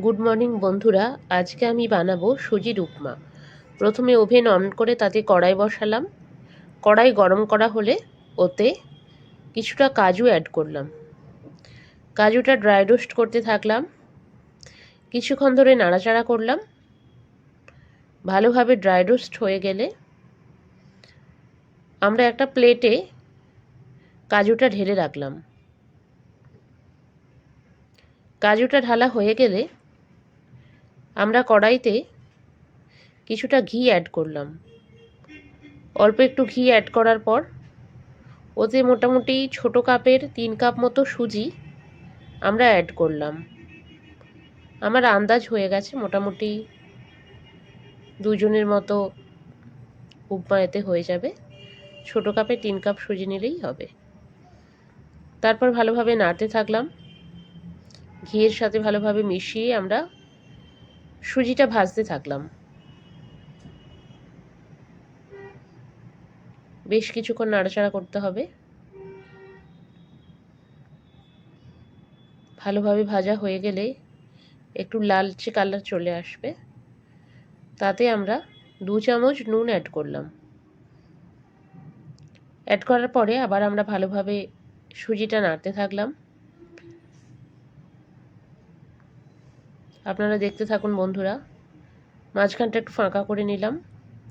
Good morning বন্ধুরা। আজকে আমি বানাবো সুজির উপমা। প্রথমে ওভেন অন করে তাতে কড়াই বসালাম। কড়াই গরম করা হলে ওতে কিছুটা কাজু অ্যাড করলাম। কাজুটা ড্রাই রোস্ট করতে থাকলাম। কিছুক্ষণ ধরে নাড়াচাড়া করলাম। ভালোভাবে ড্রাই রোস্ট হয়ে গেলে আমরা একটা প্লেটে কাজুটা ঢেলে রাখলাম। কাজুটা ঢালা হয়ে গেলে আমরা কড়াইতে কিছুটা ঘি অ্যাড করলাম। অল্প একটু ঘি অ্যাড করার পর ওতে মোটামুটি ছোটো কাপের 3 কাপ মতো সুজি আমরা অ্যাড করলাম। আমার আন্দাজ হয়ে গেছে মোটামুটি দুজনের মতো উপমা এতে হয়ে যাবে। ছোটো কাপে 3 কাপ সুজি নিলেই হবে। তারপর ভালোভাবে নাড়তে থাকলাম। ঘিয়ের সাথে ভালোভাবে মিশিয়ে আমরা সুজিটা ভাজতে থাকলাম। বেশ কিছুক্ষণ নাড়াচাড়া করতে হবে। ভালোভাবে ভাজা হয়ে গেলে একটু লালচে কালার চলে আসবে। তাতে আমরা 2 চামচ নুন অ্যাড করলাম। অ্যাড করার পরে আবার আমরা ভালোভাবে সুজিটা নাড়তে থাকলাম। আপনারা দেখতে থাকুন বন্ধুরা। মাঝখানটা একটু ফাঁকা করে নিলাম।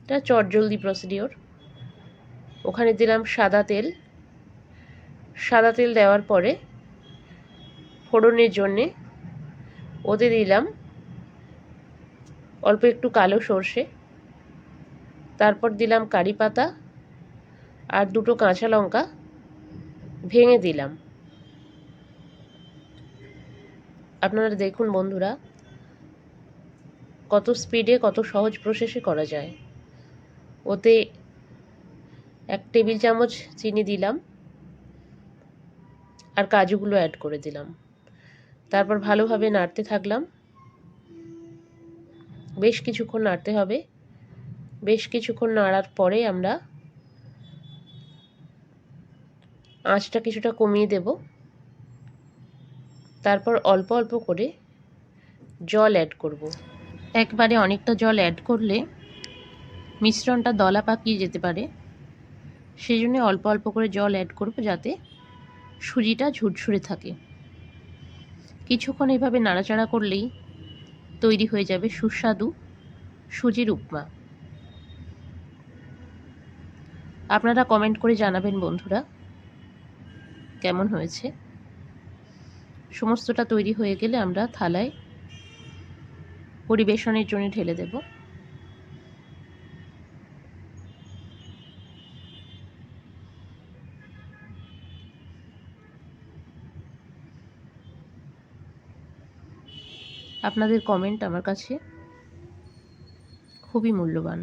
এটা চটজলদি প্রসিডিওর। ওখানে দিলাম সাদা তেল। সাদা তেল দেওয়ার পরে ফোড়নের জন্যে ওতে দিলাম অল্প একটু কালো সর্ষে। তারপর দিলাম কারি পাতা আর 2টো কাঁচা লঙ্কা ভেঙে দিলাম। আপনারা দেখুন বন্ধুরা কত স্পিডে কত সহজ প্রসেসে করা যায়। ওতে 1 টেবিল চামচ চিনি দিলাম আর কাজুগুলো অ্যাড করে দিলাম। তারপর ভালোভাবে নাড়তে থাকলাম। বেশ কিছুক্ষণ নাড়তে হবে। বেশ কিছুক্ষণ নাড়ার পরে আমরা আঁচটা কিছুটা কমিয়ে দেব। তারপর অল্প অল্প করে জল অ্যাড করব। একবারে অনেকটা জল অ্যাড করলে মিশ্রণটা দলা পাকিয়ে যেতে পারে। সেই জন্য অল্প অল্প করে জল অ্যাড করব যাতে সুজিটা ঝুরঝুরে থাকে। কিছুক্ষণ এভাবে নাড়াচাড়া করলেই তৈরি হয়ে যাবে সুস্বাদু সুজির উপমা। আপনারা কমেন্ট করে জানাবেন বন্ধুরা কেমন হয়েছে। সমস্তটা তৈরি হয়ে গেলে আমরা থালায় পরিবেশনের জন্য ঢেলে দেব। আপনাদের কমেন্ট আমার কাছে খুবই মূল্যবান।